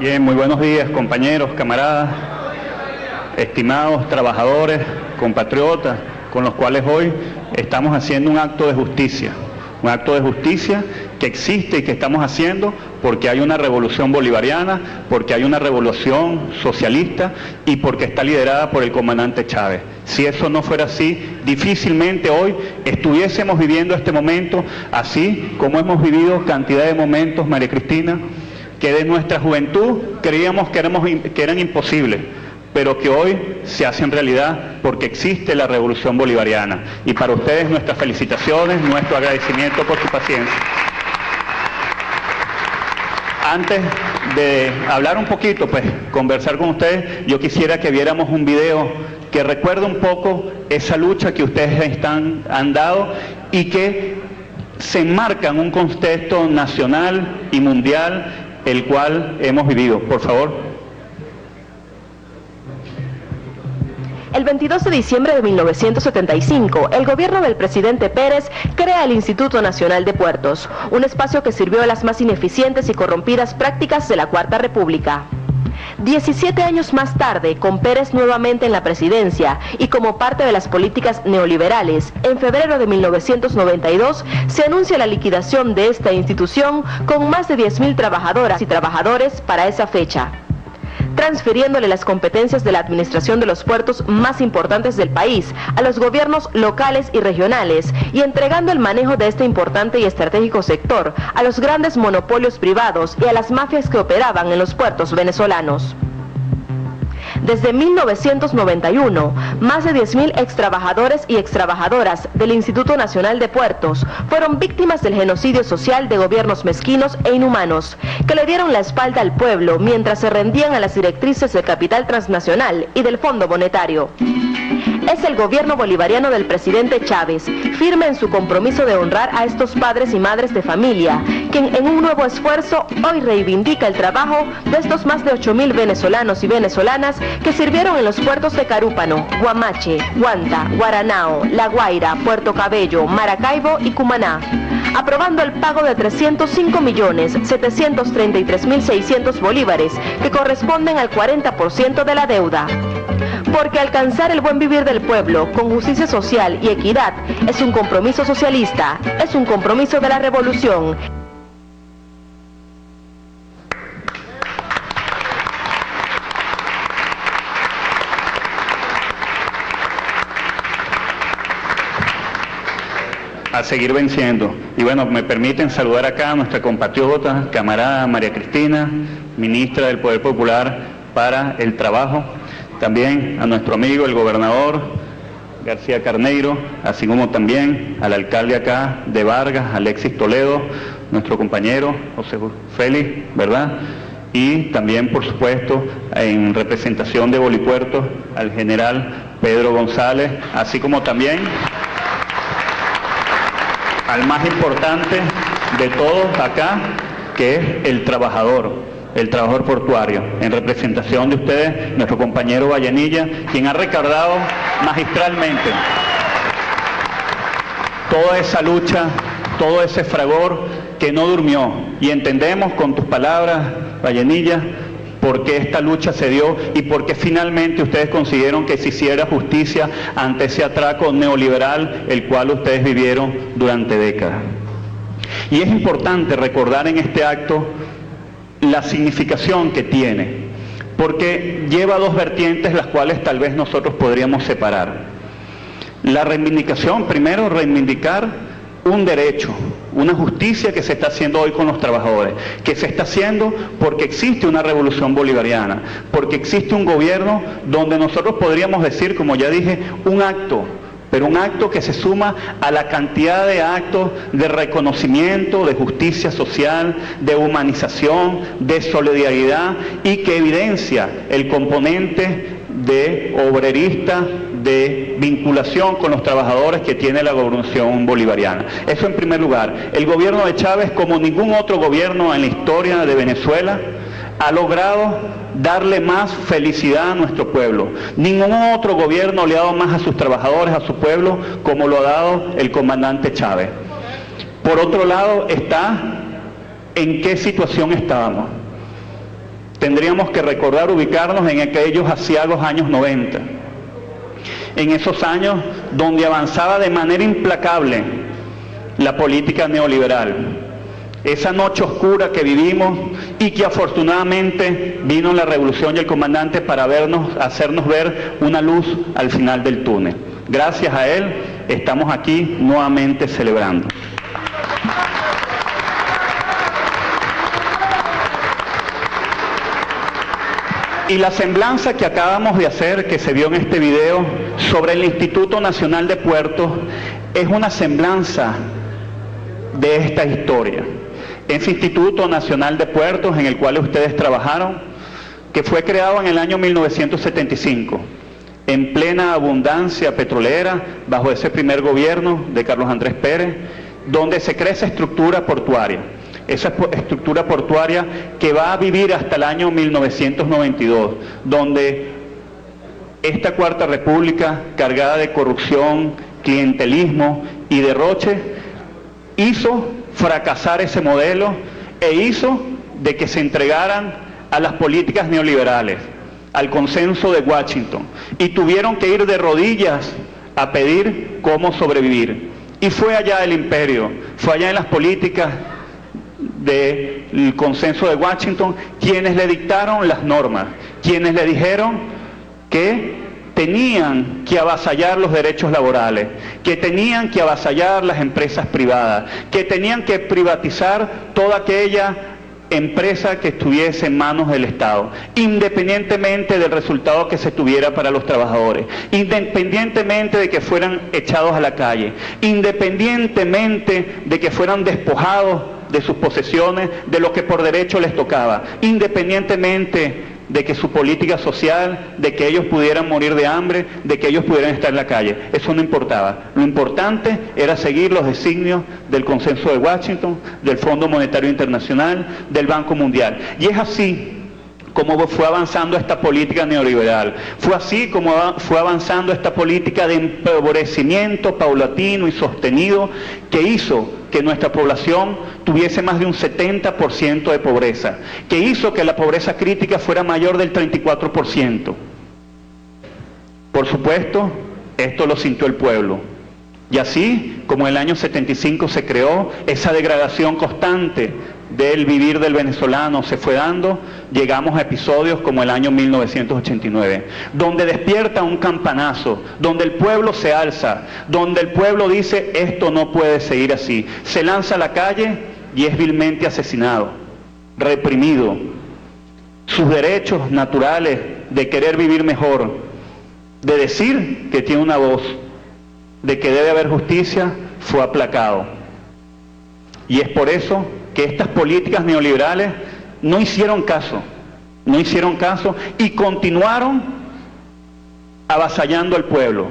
Bien, muy buenos días, compañeros, camaradas, estimados trabajadores, compatriotas, con los cuales hoy estamos haciendo un acto de justicia que existe y que estamos haciendo porque hay una revolución bolivariana, porque hay una revolución socialista y porque está liderada por el comandante Chávez. Si eso no fuera así, difícilmente hoy estuviésemos viviendo este momento así como hemos vivido cantidad de momentos, María Cristina, que de nuestra juventud creíamos que eran imposibles, pero que hoy se hacen realidad porque existe la revolución bolivariana. Y para ustedes nuestras felicitaciones, nuestro agradecimiento por su paciencia. Antes de hablar un poquito, pues conversar con ustedes, yo quisiera que viéramos un video que recuerda un poco esa lucha que ustedes han dado y que se enmarca en un contexto nacional y mundial el cual hemos vivido. Por favor. El 22 de diciembre de 1975, el gobierno del presidente Pérez crea el Instituto Nacional de Puertos, un espacio que sirvió a las más ineficientes y corrompidas prácticas de la Cuarta República. 17 años más tarde, con Pérez nuevamente en la presidencia y como parte de las políticas neoliberales, en febrero de 1992 se anuncia la liquidación de esta institución con más de 10.000 trabajadoras y trabajadores para esa fecha, transfiriéndole las competencias de la administración de los puertos más importantes del país a los gobiernos locales y regionales y entregando el manejo de este importante y estratégico sector a los grandes monopolios privados y a las mafias que operaban en los puertos venezolanos. Desde 1991, más de 10.000 extrabajadores y extrabajadoras del Instituto Nacional de Puertos fueron víctimas del genocidio social de gobiernos mezquinos e inhumanos que le dieron la espalda al pueblo mientras se rendían a las directrices del capital transnacional y del Fondo Monetario. Es el gobierno bolivariano del presidente Chávez, firme en su compromiso de honrar a estos padres y madres de familia, quien en un nuevo esfuerzo hoy reivindica el trabajo de estos más de 8.000 venezolanos y venezolanas que sirvieron en los puertos de Carúpano, Guamache, Guanta, Guaranao, La Guaira, Puerto Cabello, Maracaibo y Cumaná, aprobando el pago de 305.733.600 bolívares, que corresponden al 40% de la deuda. Porque alcanzar el buen vivir del pueblo con justicia social y equidad es un compromiso socialista, es un compromiso de la revolución. A seguir venciendo. Y bueno, me permiten saludar acá a nuestra compatriota, camarada María Cristina, ministra del Poder Popular para el Trabajo. También a nuestro amigo el gobernador García Carneiro, así como también al alcalde acá de Vargas, Alexis Toledo, nuestro compañero José Félix, ¿verdad? Y también, por supuesto, en representación de Bolipuertos, al general Pedro González, así como también al más importante de todos acá, que es el trabajador portuario, en representación de ustedes, nuestro compañero Vallenilla, quien ha recaudado magistralmente toda esa lucha, todo ese fragor que no durmió. Y entendemos con tus palabras, Vallenilla, por qué esta lucha se dio y por qué finalmente ustedes consiguieron que se hiciera justicia ante ese atraco neoliberal el cual ustedes vivieron durante décadas. Y es importante recordar en este acto la significación que tiene, porque lleva dos vertientes las cuales tal vez nosotros podríamos separar. La reivindicación, primero reivindicar un derecho, una justicia que se está haciendo hoy con los trabajadores, que se está haciendo porque existe una revolución bolivariana, porque existe un gobierno donde nosotros podríamos decir, como ya dije, un acto, pero un acto que se suma a la cantidad de actos de reconocimiento, de justicia social, de humanización, de solidaridad y que evidencia el componente de obrerista, de vinculación con los trabajadores que tiene la revolución bolivariana. Eso en primer lugar. El gobierno de Chávez, como ningún otro gobierno en la historia de Venezuela, ha logrado darle más felicidad a nuestro pueblo. Ningún otro gobierno le ha dado más a sus trabajadores, a su pueblo, como lo ha dado el comandante Chávez. Por otro lado está en qué situación estábamos. tendríamos que recordar, ubicarnos en aquellos aciagos años 90. En esos años donde avanzaba de manera implacable la política neoliberal. Esa noche oscura que vivimos y que afortunadamente vino la revolución y el comandante para hacernos ver una luz al final del túnel. Gracias a él estamos aquí nuevamente celebrando. Y la semblanza que acabamos de hacer, que se vio en este video, sobre el Instituto Nacional de Puertos, es una semblanza de esta historia. Ese Instituto Nacional de Puertos en el cual ustedes trabajaron, que fue creado en el año 1975, en plena abundancia petrolera, bajo ese primer gobierno de Carlos Andrés Pérez, donde se crea esa estructura portuaria. Esa estructura portuaria que va a vivir hasta el año 1992, donde esta Cuarta República, cargada de corrupción, clientelismo y derroche, hizo fracasar ese modelo e hizo de que se entregaran a las políticas neoliberales, al consenso de Washington, y tuvieron que ir de rodillas a pedir cómo sobrevivir. Y fue allá el imperio, fue allá en las políticas del consenso de Washington quienes le dictaron las normas, quienes le dijeron que tenían que avasallar los derechos laborales, que tenían que avasallar las empresas privadas, que tenían que privatizar toda aquella empresa que estuviese en manos del Estado, independientemente del resultado que se tuviera para los trabajadores, independientemente de que fueran echados a la calle, independientemente de que fueran despojados de sus posesiones, de lo que por derecho les tocaba, independientemente de que su política social, de que ellos pudieran morir de hambre, de que ellos pudieran estar en la calle. Eso no importaba. Lo importante era seguir los designios del Consenso de Washington, del Fondo Monetario Internacional, del Banco Mundial. Y es así como fue avanzando esta política neoliberal. Fue así como fue avanzando esta política de empobrecimiento paulatino y sostenido que hizo que nuestra población tuviese más de un 70% de pobreza, que hizo que la pobreza crítica fuera mayor del 34%. Por supuesto, esto lo sintió el pueblo. Y así como en el año 75 se creó, esa degradación constante del vivir del venezolano se fue dando, llegamos a episodios como el año 1989, donde despierta un campanazo, donde el pueblo se alza, donde el pueblo dice, esto no puede seguir así. Se lanza a la calle y es vilmente asesinado, reprimido. Sus derechos naturales de querer vivir mejor, de decir que tiene una voz, de que debe haber justicia, fue aplacado. Y es por eso que estas políticas neoliberales no hicieron caso y continuaron avasallando al pueblo.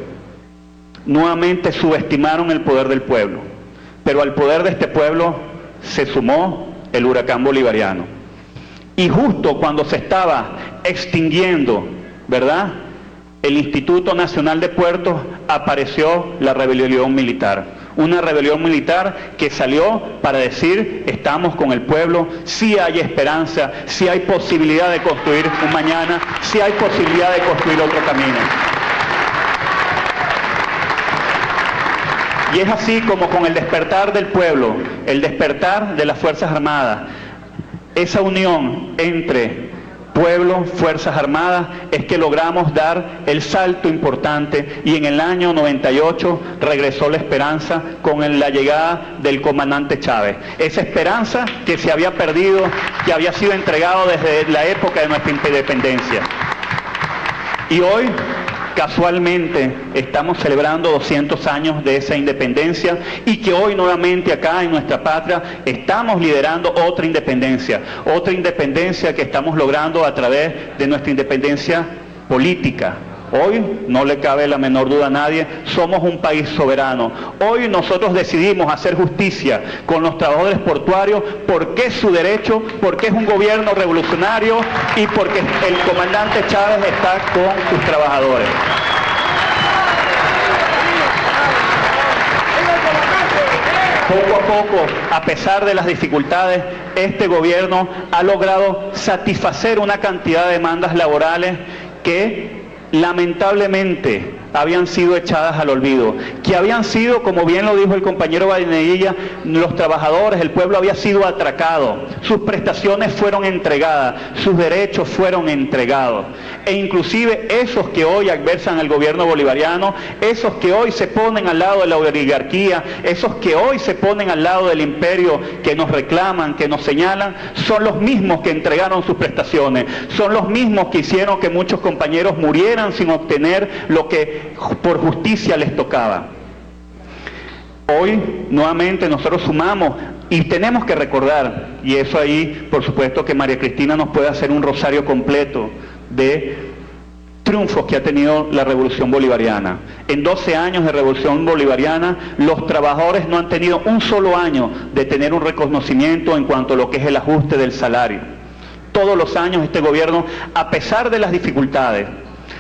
Nuevamente subestimaron el poder del pueblo, pero al poder de este pueblo se sumó el huracán bolivariano. Y justo cuando se estaba extinguiendo, ¿verdad?, el Instituto Nacional de Puertos, apareció la rebelión militar. Una rebelión militar que salió para decir, estamos con el pueblo, sí hay esperanza, sí hay posibilidad de construir un mañana, sí hay posibilidad de construir otro camino. Y es así como con el despertar del pueblo, el despertar de las Fuerzas Armadas, esa unión entre pueblo, Fuerzas Armadas, es que logramos dar el salto importante y en el año 98 regresó la esperanza con la llegada del comandante Chávez. Esa esperanza que se había perdido, que había sido entregado desde la época de nuestra independencia. Y hoy, casualmente, estamos celebrando 200 años de esa independencia y que hoy nuevamente acá en nuestra patria estamos liderando otra independencia que estamos logrando a través de nuestra independencia política. Hoy, no le cabe la menor duda a nadie, somos un país soberano. Hoy nosotros decidimos hacer justicia con los trabajadores portuarios porque es su derecho, porque es un gobierno revolucionario y porque el comandante Chávez está con sus trabajadores. poco a poco, a pesar de las dificultades, este gobierno ha logrado satisfacer una cantidad de demandas laborales que lamentablemente habían sido echadas al olvido, que habían sido, como bien lo dijo el compañero Vallenilla, los trabajadores, el pueblo había sido atracado, sus prestaciones fueron entregadas, sus derechos fueron entregados, e inclusive esos que hoy adversan al gobierno bolivariano, esos que hoy se ponen al lado de la oligarquía, esos que hoy se ponen al lado del imperio, que nos reclaman, que nos señalan, son los mismos que entregaron sus prestaciones, son los mismos que hicieron que muchos compañeros murieran sin obtener lo que por justicia les tocaba. Hoy nuevamente nosotros sumamos y tenemos que recordar, y eso ahí por supuesto que María Cristina nos puede hacer un rosario completo de triunfos que ha tenido la revolución bolivariana. En 12 años de revolución bolivariana, los trabajadores no han tenido un solo año de tener un reconocimiento en cuanto a lo que es el ajuste del salario. Todos los años este gobierno, a pesar de las dificultades,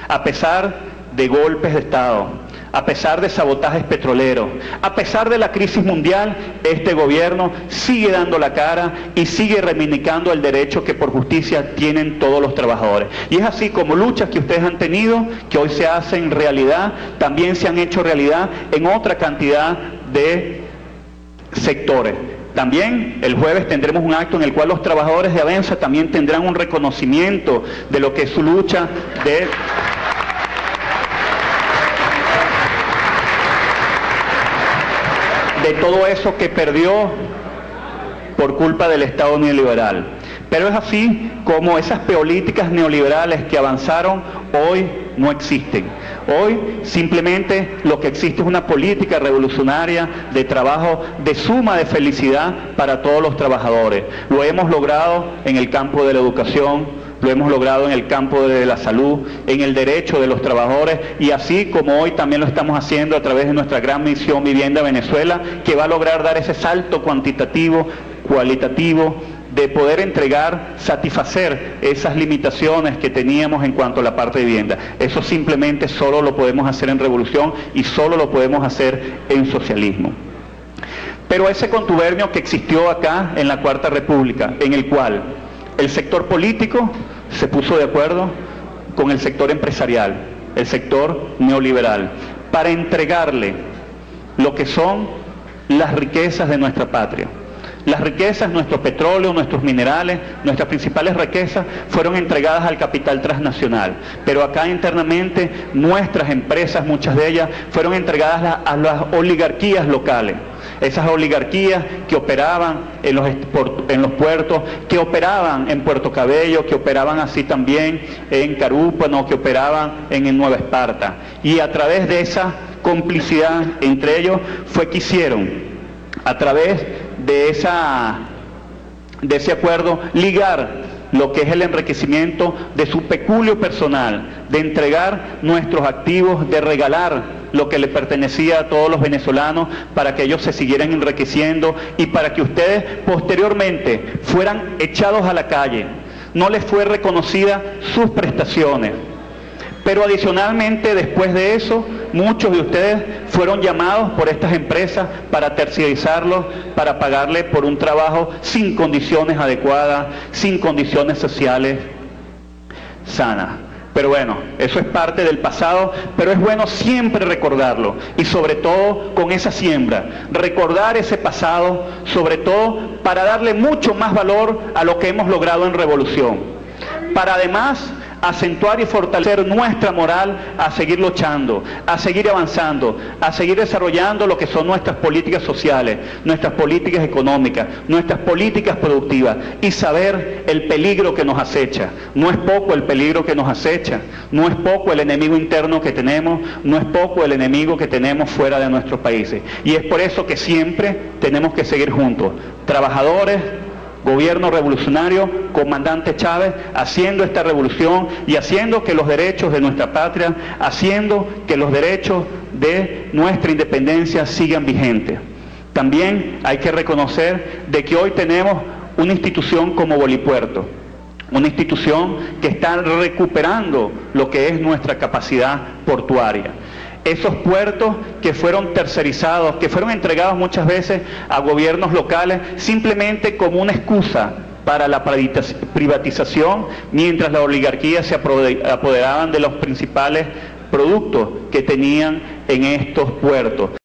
a pesar de golpes de Estado, a pesar de sabotajes petroleros, a pesar de la crisis mundial, este gobierno sigue dando la cara y sigue reivindicando el derecho que por justicia tienen todos los trabajadores. Y es así como luchas que ustedes han tenido, que hoy se hacen realidad, también se han hecho realidad en otra cantidad de sectores. También el jueves tendremos un acto en el cual los trabajadores de Avenza también tendrán un reconocimiento de lo que es su lucha de todo eso que perdió por culpa del Estado neoliberal. Pero es así como esas políticas neoliberales que avanzaron hoy no existen. Hoy simplemente lo que existe es una política revolucionaria de trabajo, de suma de felicidad para todos los trabajadores. Lo hemos logrado en el campo de la educación, lo hemos logrado en el campo de la salud, en el derecho de los trabajadores, y así como hoy también lo estamos haciendo a través de nuestra gran misión Vivienda Venezuela, que va a lograr dar ese salto cuantitativo, cualitativo, de poder entregar, satisfacer esas limitaciones que teníamos en cuanto a la parte de vivienda. Eso simplemente solo lo podemos hacer en revolución y solo lo podemos hacer en socialismo. Pero ese contubernio que existió acá en la Cuarta República, en el cual el sector político se puso de acuerdo con el sector empresarial, el sector neoliberal, para entregarle lo que son las riquezas de nuestra patria. Las riquezas, nuestro petróleo, nuestros minerales, nuestras principales riquezas fueron entregadas al capital transnacional. Pero acá internamente nuestras empresas, muchas de ellas, fueron entregadas a las oligarquías locales. Esas oligarquías que operaban en los puertos, que operaban en Puerto Cabello, que operaban así también en Carúpano, que operaban en Nueva Esparta. Y a través de esa complicidad entre ellos fue que hicieron, a través de ese acuerdo, ligar lo que es el enriquecimiento de su peculio personal, de entregar nuestros activos, de regalar lo que le pertenecía a todos los venezolanos para que ellos se siguieran enriqueciendo y para que ustedes posteriormente fueran echados a la calle. No les fue reconocida sus prestaciones. Pero adicionalmente, después de eso, muchos de ustedes fueron llamados por estas empresas para terciarizarlos, para pagarle por un trabajo sin condiciones adecuadas, sin condiciones sociales sanas. Pero bueno, eso es parte del pasado, pero es bueno siempre recordarlo, y sobre todo con esa siembra, recordar ese pasado, sobre todo para darle mucho más valor a lo que hemos logrado en revolución, para además acentuar y fortalecer nuestra moral a seguir luchando, a seguir avanzando, a seguir desarrollando lo que son nuestras políticas sociales, nuestras políticas económicas, nuestras políticas productivas, y saber el peligro que nos acecha. No es poco el peligro que nos acecha, no es poco el enemigo interno que tenemos, no es poco el enemigo que tenemos fuera de nuestros países. Y es por eso que siempre tenemos que seguir juntos, trabajadores, gobierno revolucionario, comandante Chávez, haciendo esta revolución y haciendo que los derechos de nuestra patria, haciendo que los derechos de nuestra independencia sigan vigentes. También hay que reconocer de que hoy tenemos una institución como Bolipuerto, una institución que está recuperando lo que es nuestra capacidad portuaria. esos puertos que fueron tercerizados, que fueron entregados muchas veces a gobiernos locales simplemente como una excusa para la privatización, mientras la oligarquía se apoderaban de los principales productos que tenían en estos puertos.